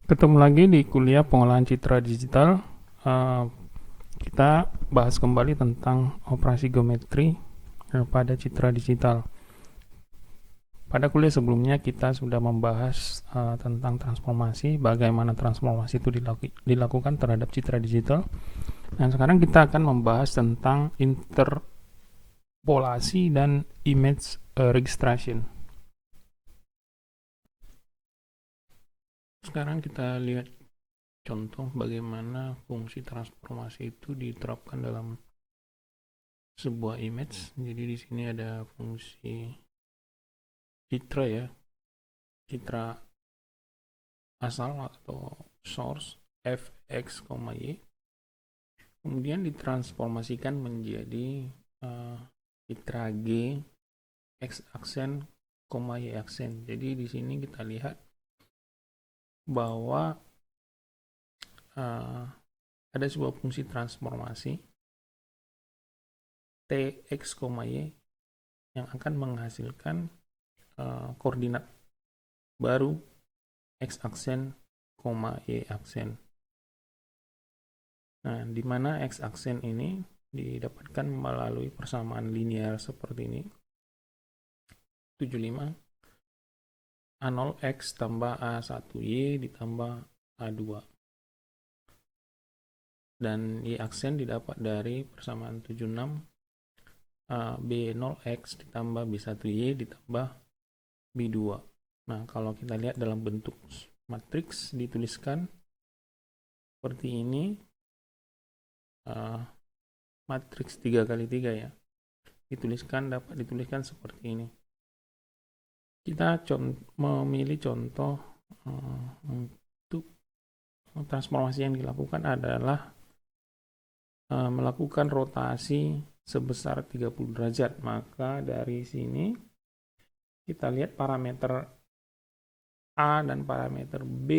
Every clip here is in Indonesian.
Ketemu lagi di kuliah pengolahan citra digital. Eh, kita bahas kembali tentang operasi geometri pada citra digital. Pada kuliah sebelumnya kita sudah membahas tentang transformasi, bagaimana transformasi itu dilakukan terhadap citra digital. Dan sekarang kita akan membahas tentang interpolasi dan image registration. Sekarang kita lihat contoh bagaimana fungsi transformasi itu diterapkan dalam sebuah image. Jadi di sini ada fungsi citra ya, citra asal atau source fx, y, kemudian ditransformasikan menjadi citra g x aksen, y aksen. Jadi di sini kita lihat bahwa ada sebuah fungsi transformasi tx, y yang akan menghasilkan koordinat baru x aksen, y aksen. Nah, di mana x aksen ini didapatkan melalui persamaan linear seperti ini. 75 A0x tambah A1y ditambah A2. Dan y aksen didapat dari persamaan 76 B0x ditambah B1y ditambah B2. Nah, kalau kita lihat dalam bentuk matriks dituliskan seperti ini, matriks 3x3 ya, dapat dituliskan seperti ini. Kita memilih contoh untuk transformasi yang dilakukan adalah melakukan rotasi sebesar 30 derajat. Maka dari sini kita lihat parameter A dan parameter B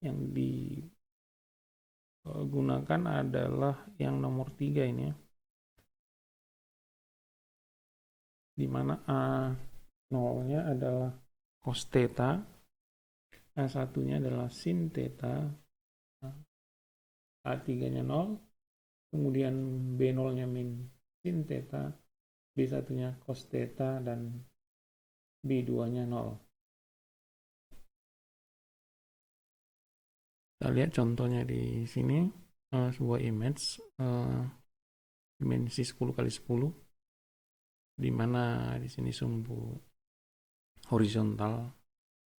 yang digunakan adalah yang nomor 3 ini ya, di mana A0-nya adalah cos theta, A1-nya adalah sin theta, A3-nya 0, kemudian B0-nya min sin theta, B1-nya cos theta, dan B2-nya 0. Kita lihat contohnya di sini, sebuah image dimensi 10x10, di mana di sini sumbu horizontal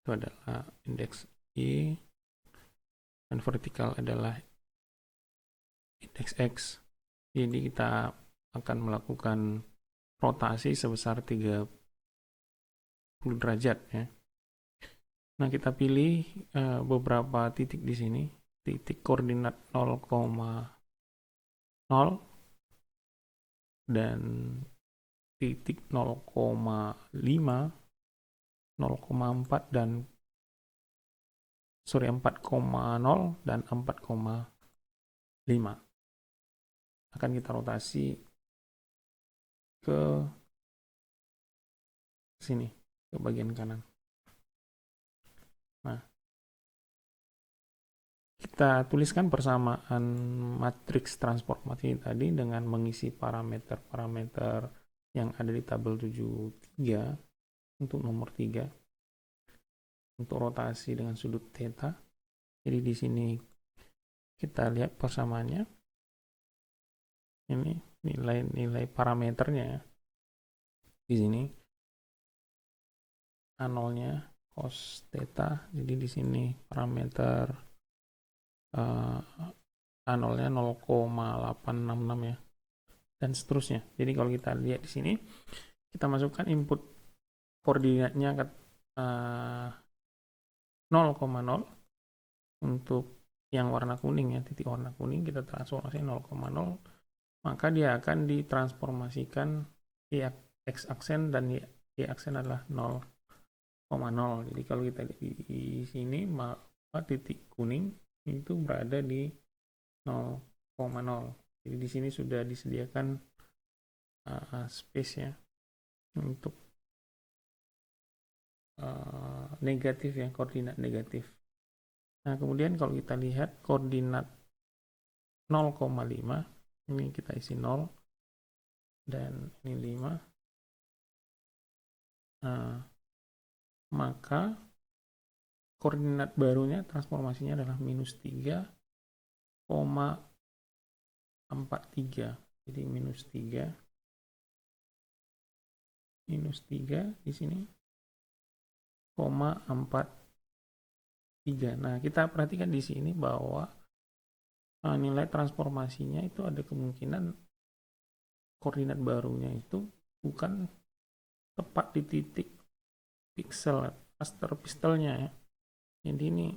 itu adalah indeks Y dan vertikal adalah indeks X. Jadi kita akan melakukan rotasi sebesar 30 derajat ya. Nah, kita pilih beberapa titik di sini, titik koordinat 0,0 dan titik 0,5, 0,4 dan 4,0 dan 4,5 akan kita rotasi ke sini, ke bagian kanan. Nah, kita tuliskan persamaan matriks transformasi tadi dengan mengisi parameter-parameter yang ada di tabel 73 untuk nomor 3 untuk rotasi dengan sudut theta. Jadi di sini kita lihat persamaannya. Ini nilai parameternya ya. Di sini A0-nya cos theta. Jadi di sini parameter A0-nya 0,866 ya. Dan seterusnya. Jadi kalau kita lihat di sini, kita masukkan input koordinatnya ke 0,0 untuk yang warna kuning ya, titik warna kuning kita transformasi 0,0, maka dia akan ditransformasikan x aksen dan y aksen adalah 0,0. Jadi kalau kita lihat di sini, maka titik kuning itu berada di 0,0. Jadi di sini sudah disediakan space ya untuk negatif ya, koordinat negatif. Nah, kemudian kalau kita lihat koordinat 0,5, ini kita isi 0 dan ini 5. Nah, maka koordinat barunya transformasinya adalah minus 3,43. Jadi minus 3 di sini, 43. Nah, kita perhatikan di sini bahwa nilai transformasinya itu ada kemungkinan koordinat barunya itu bukan tepat di titik pixel raster pixelnya ya. Jadi ini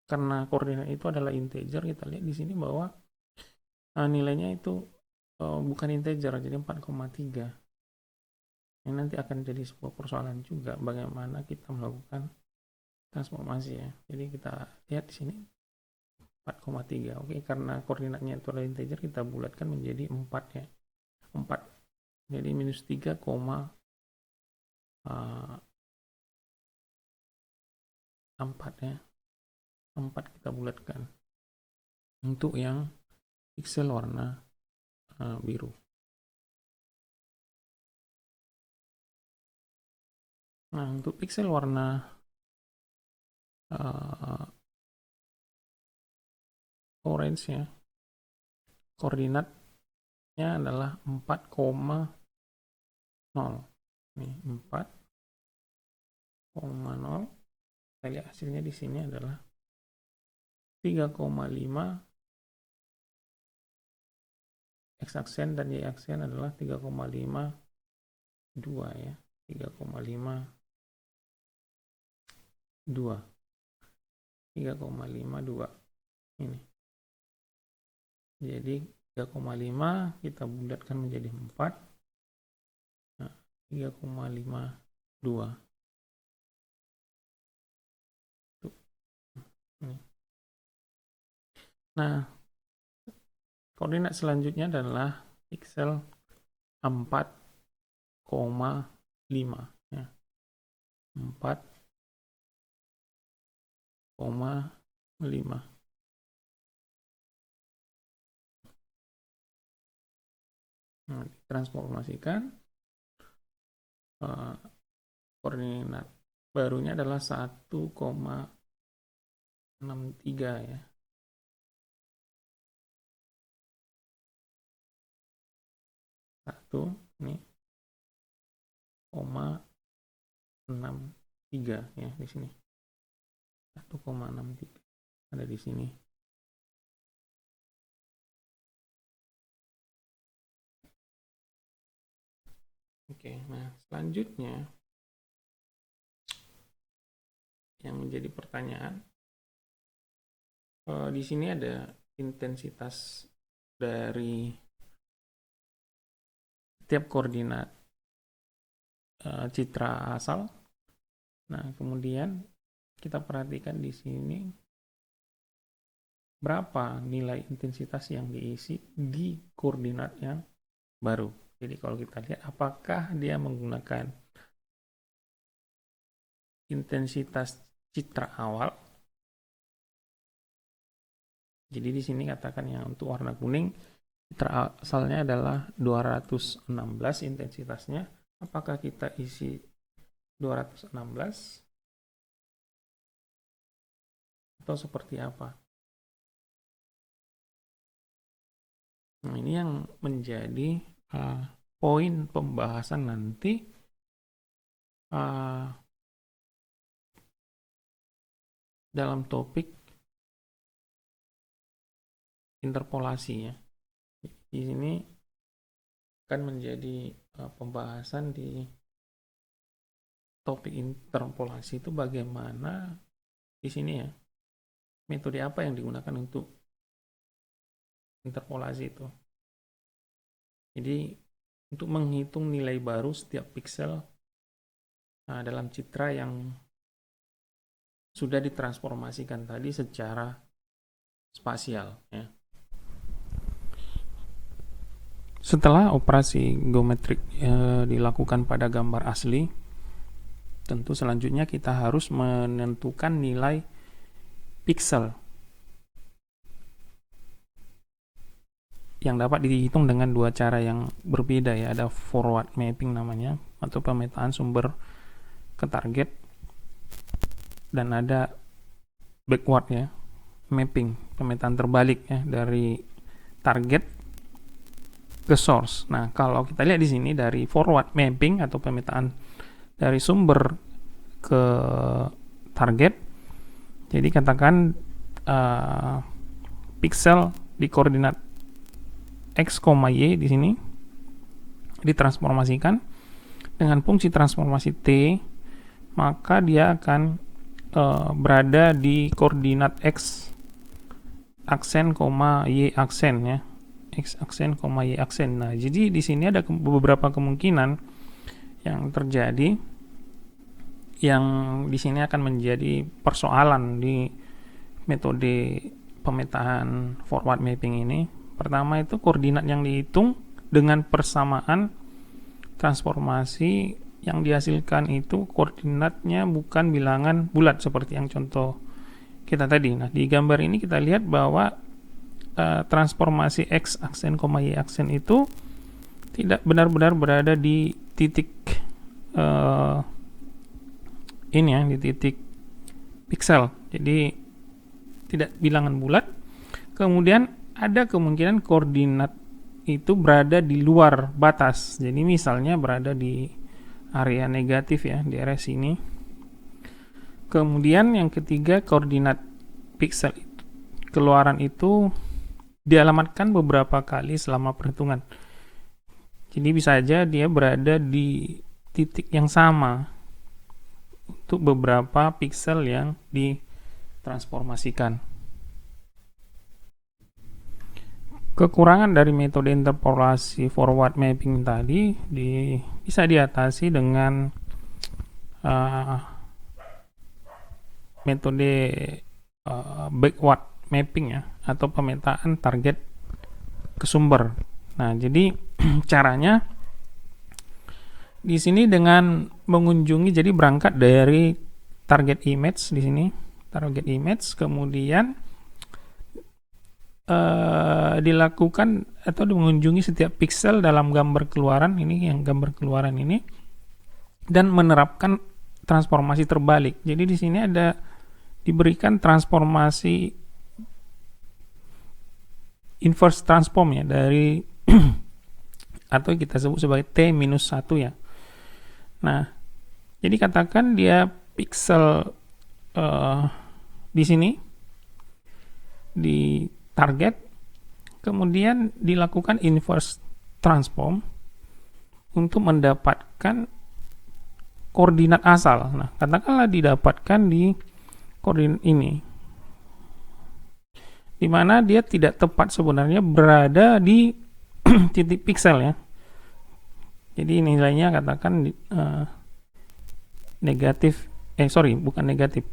karena koordinat itu adalah integer, kita lihat di sini bahwa nilainya itu bukan integer, jadi 4,3. Ini nanti akan jadi sebuah persoalan juga bagaimana kita melakukan transformasi ya. Jadi kita lihat di sini 4,3. Oke, karena koordinatnya itu adalah integer, kita bulatkan menjadi 4 ya. 4. Jadi minus 3,4 ya. 4 kita bulatkan untuk yang pixel warna biru. Nah, untuk pixel warna orange ya, koordinatnya adalah 4,0. Nih, 4,0. Kita lihat hasilnya di sini adalah 3,5. X-aksen dan Y-aksen adalah 3,52 ya. 3,52 ini. Jadi 3,5 kita bulatkan menjadi 4. Nah, 3,52. Nah, koordinat selanjutnya adalah pixel 4,5 ya. 4,5. Nah, ditransformasikan, koordinat barunya adalah 1,63 ya. 1 ini 0,63 ya di sini. 1,63 ada di sini. Oke, nah selanjutnya yang menjadi pertanyaan, di sini ada intensitas dari setiap koordinat citra asal. Nah, kemudian kita perhatikan di sini berapa nilai intensitas yang diisi di koordinat yang baru. Jadi kalau kita lihat apakah dia menggunakan intensitas citra awal. Jadi di sini katakan yang untuk warna kuning citra asalnya adalah 216 intensitasnya. Apakah kita isi 216 atau seperti apa? Nah, ini yang menjadi poin pembahasan nanti dalam topik interpolasi ya. Di sini akan menjadi pembahasan di topik interpolasi itu bagaimana di sini ya, metode apa yang digunakan untuk interpolasi itu. Jadi untuk menghitung nilai baru setiap pixel dalam citra yang sudah ditransformasikan tadi secara spasial ya. Setelah operasi geometrik dilakukan pada gambar asli, tentu selanjutnya kita harus menentukan nilai pixel yang dapat dihitung dengan dua cara yang berbeda ya. Ada forward mapping namanya, atau pemetaan sumber ke target, dan ada backward ya, mapping, pemetaan terbalik ya, dari target ke source. Nah, kalau kita lihat di sini dari forward mapping atau pemetaan dari sumber ke target, jadi katakan pixel di koordinat x, y di sini ditransformasikan dengan fungsi transformasi t, maka dia akan berada di koordinat x aksen, y aksen ya, x aksen, y aksen. Nah, jadi di sini ada beberapa kemungkinan yang terjadi, yang di sini akan menjadi persoalan di metode pemetaan forward mapping ini. Pertama itu koordinat yang dihitung dengan persamaan transformasi yang dihasilkan itu koordinatnya bukan bilangan bulat seperti yang contoh kita tadi. Nah, di gambar ini kita lihat bahwa transformasi x aksen, y aksen itu tidak benar-benar berada di titik ini ya, di titik pixel. Jadi tidak bilangan bulat. Kemudian ada kemungkinan koordinat itu berada di luar batas. Jadi misalnya berada di area negatif ya, di area sini. Kemudian yang ketiga, koordinat pixel itu, keluaran itu dialamatkan beberapa kali selama perhitungan. Jadi bisa saja dia berada di titik yang sama untuk beberapa pixel yang ditransformasikan. Kekurangan dari metode interpolasi forward mapping tadi bisa diatasi dengan metode backward mapping ya, atau pemetaan target ke sumber. Nah, jadi caranya di sini dengan mengunjungi, jadi berangkat dari target image di sini, target image, kemudian dilakukan atau mengunjungi setiap pixel dalam gambar keluaran ini, yang gambar keluaran ini, dan menerapkan transformasi terbalik. Jadi di sini ada diberikan transformasi inverse transform ya, dari atau kita sebut sebagai T-1 ya. Nah, jadi katakan dia pixel di sini di target, kemudian dilakukan inverse transform untuk mendapatkan koordinat asal. Nah, katakanlah didapatkan di koordinat ini, di mana dia tidak tepat sebenarnya berada di titik pixel ya. Jadi nilainya katakan negatif, bukan negatif,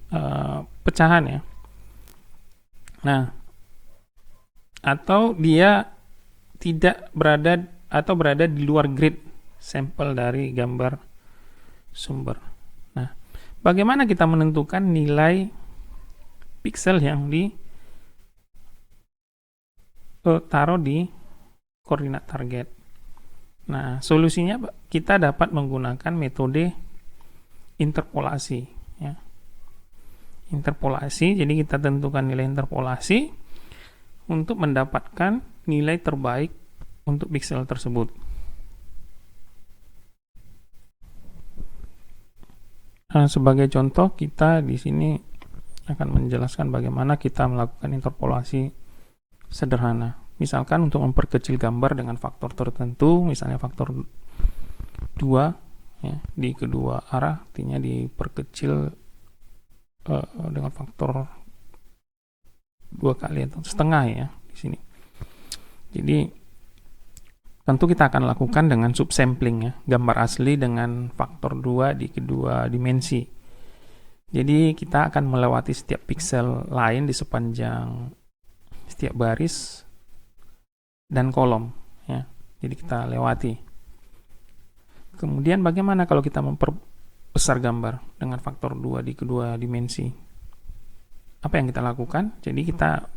pecahan ya. Nah, atau dia tidak berada atau berada di luar grid sampel dari gambar sumber. Nah, bagaimana kita menentukan nilai pixel yang taruh di koordinat target? Nah, solusinya kita dapat menggunakan metode interpolasi ya. Interpolasi, jadi kita tentukan nilai interpolasi untuk mendapatkan nilai terbaik untuk pixel tersebut. Nah, sebagai contoh, kita di sini akan menjelaskan bagaimana kita melakukan interpolasi sederhana. Misalkan untuk memperkecil gambar dengan faktor tertentu, misalnya faktor 2 ya, di kedua arah, artinya diperkecil dengan faktor 2 kali atau setengah ya di sini. Jadi tentu kita akan lakukan dengan subsampling ya, gambar asli dengan faktor 2 di kedua dimensi. Jadi kita akan melewati setiap pixel lain di sepanjang setiap baris dan kolom ya. Jadi kita lewati. Kemudian bagaimana kalau kita besar gambar dengan faktor 2 di kedua dimensi. Apa yang kita lakukan? Jadi kita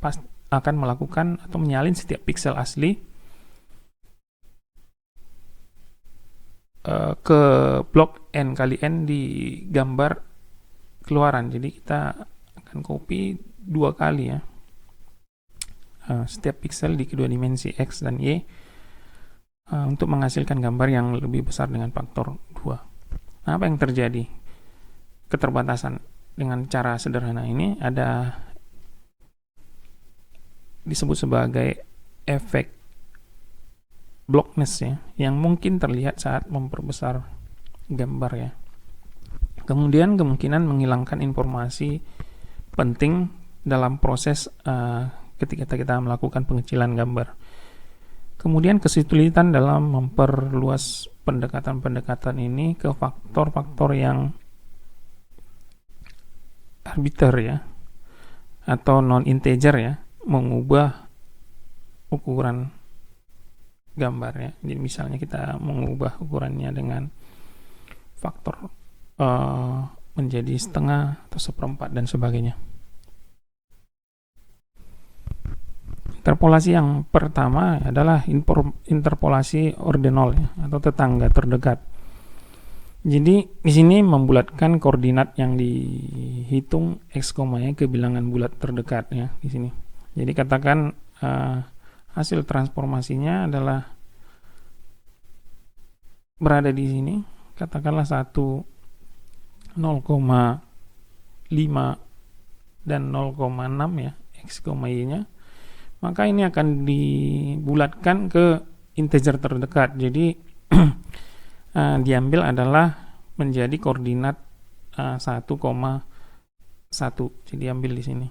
akan melakukan atau menyalin setiap piksel asli ke blok n kali n di gambar keluaran. Jadi kita akan copy 2 kali ya, setiap piksel di kedua dimensi x dan y, untuk menghasilkan gambar yang lebih besar dengan faktor 2. Nah, apa yang terjadi? Keterbatasan dengan cara sederhana ini ada disebut sebagai efek blockness ya, yang mungkin terlihat saat memperbesar gambar ya. Kemudian kemungkinan menghilangkan informasi penting dalam proses ketika kita melakukan pengecilan gambar. Kemudian kesulitan dalam memperluas pendekatan-pendekatan ini ke faktor-faktor yang arbiter ya, atau non-integer ya, mengubah ukuran gambar ya. Jadi misalnya kita mengubah ukurannya dengan faktor menjadi setengah atau seperempat dan sebagainya. Interpolasi yang pertama adalah interpolasi ordinal ya, atau tetangga terdekat. Jadi di sini membulatkan koordinat yang dihitung x, y ke bilangan bulat terdekat ya di sini. Jadi katakan hasil transformasinya adalah berada di sini, katakanlah 1, 0,5 dan 0,6 ya x, y nya. Maka ini akan dibulatkan ke integer terdekat. Jadi diambil adalah menjadi koordinat 1,1. Jadi ambil di sini.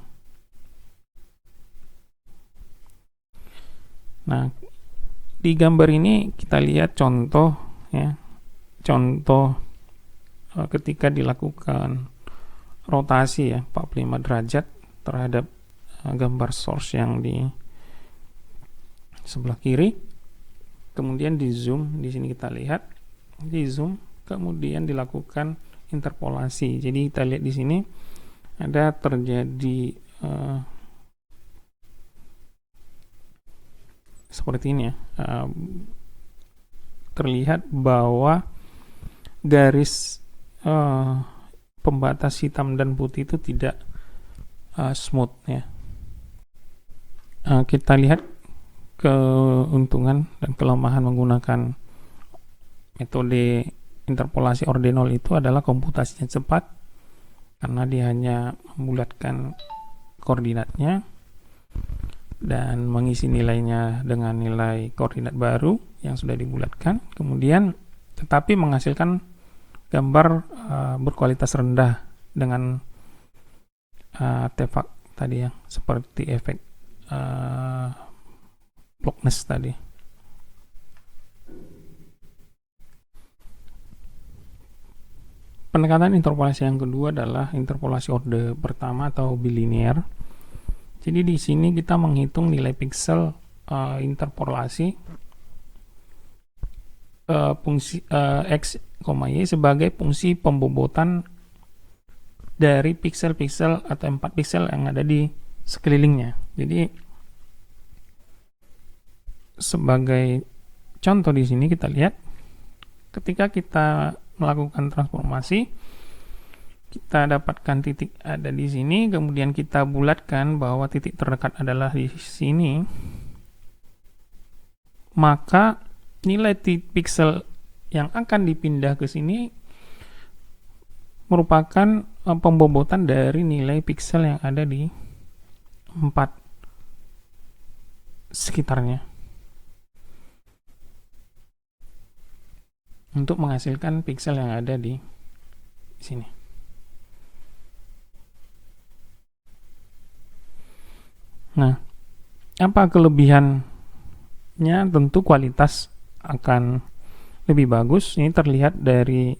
Nah, di gambar ini kita lihat contoh ya. Contoh ketika dilakukan rotasi ya 45 derajat terhadap gambar source yang di sebelah kiri, kemudian di zoom. Di sini kita lihat di zoom, kemudian dilakukan interpolasi. Jadi kita lihat di sini ada terjadi seperti ini ya, terlihat bahwa garis pembatas hitam dan putih itu tidak smooth ya. Kita lihat keuntungan dan kelemahan menggunakan metode interpolasi ordinal itu adalah komputasinya cepat, karena dia hanya membulatkan koordinatnya dan mengisi nilainya dengan nilai koordinat baru yang sudah dibulatkan, kemudian tetapi menghasilkan gambar berkualitas rendah dengan artefak tadi yang seperti efek blockness tadi. Pendekatan interpolasi yang kedua adalah interpolasi orde pertama atau bilinear. Jadi di sini kita menghitung nilai piksel interpolasi fungsi x, y sebagai fungsi pembobotan dari piksel-piksel atau 4 piksel yang ada di sekelilingnya. Jadi sebagai contoh di sini kita lihat ketika kita melakukan transformasi, kita dapatkan titik ada di sini, kemudian kita bulatkan bahwa titik terdekat adalah di sini, maka nilai piksel yang akan dipindah ke sini merupakan pembobotan dari nilai piksel yang ada di 4 sekitarnya untuk menghasilkan piksel yang ada di sini. Nah, apa kelebihannya? Tentu kualitas akan lebih bagus. Ini terlihat dari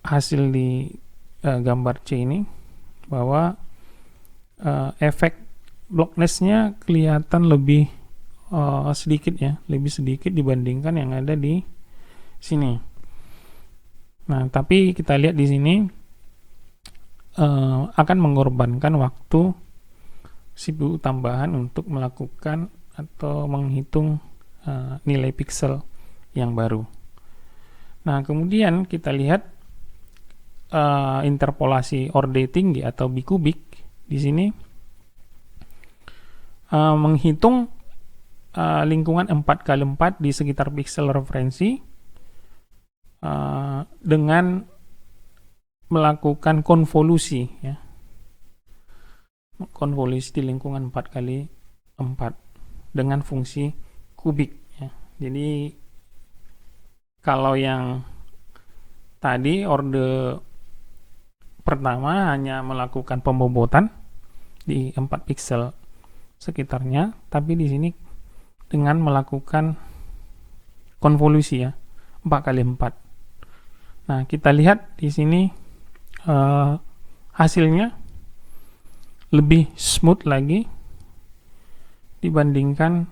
hasil di gambar C ini, bahwa efek blockness-nya kelihatan lebih sedikit ya, lebih sedikit dibandingkan yang ada di sini. Nah, tapi kita lihat di sini akan mengorbankan waktu CPU tambahan untuk melakukan atau menghitung nilai pixel yang baru. Nah, kemudian kita lihat interpolasi orde tinggi atau bikubik di sini menghitung lingkungan 4x4 di sekitar pixel referensi dengan melakukan konvolusi, ya. Konvolusi di lingkungan 4x4 dengan fungsi kubik, ya. Jadi kalau yang tadi orde pertama hanya melakukan pembobotan di 4 pixel sekitarnya, tapi di sini dengan melakukan konvolusi, ya, 4x4. Nah, kita lihat di sini hasilnya lebih smooth lagi dibandingkan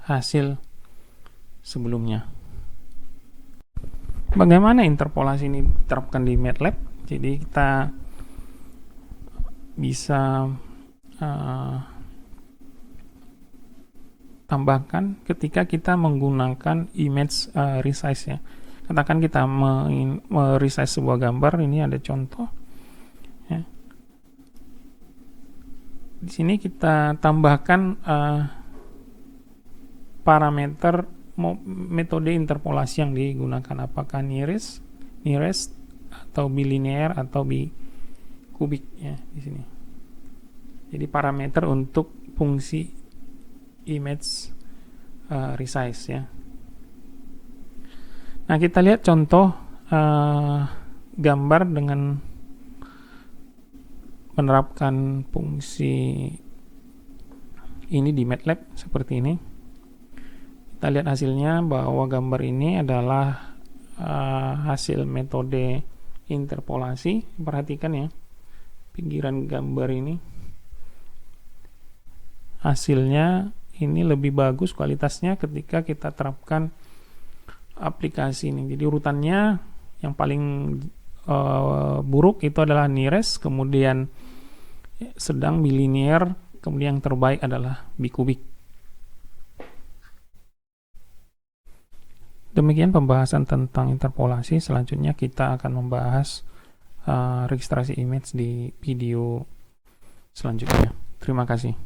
hasil sebelumnya. Bagaimana interpolasi ini diterapkan di MATLAB? Jadi kita bisa tambahkan ketika kita menggunakan image resize, ya. Katakan kita meresize sebuah gambar, ini ada contoh, ya. Di sini kita tambahkan parameter metode interpolasi yang digunakan, apakah nearest atau bilinear atau bikubik, ya, di sini. Jadi parameter untuk fungsi image resize, ya. Nah, kita lihat contoh gambar dengan menerapkan fungsi ini di MATLAB seperti ini. Kita lihat hasilnya bahwa gambar ini adalah hasil metode interpolasi. Perhatikan, ya, pinggiran gambar ini. Hasilnya ini lebih bagus kualitasnya ketika kita terapkan aplikasi ini. Jadi urutannya yang paling buruk itu adalah nearest, kemudian sedang bilinear, kemudian yang terbaik adalah bikubik. Demikian pembahasan tentang interpolasi. Selanjutnya kita akan membahas registrasi image di video selanjutnya. Terima kasih.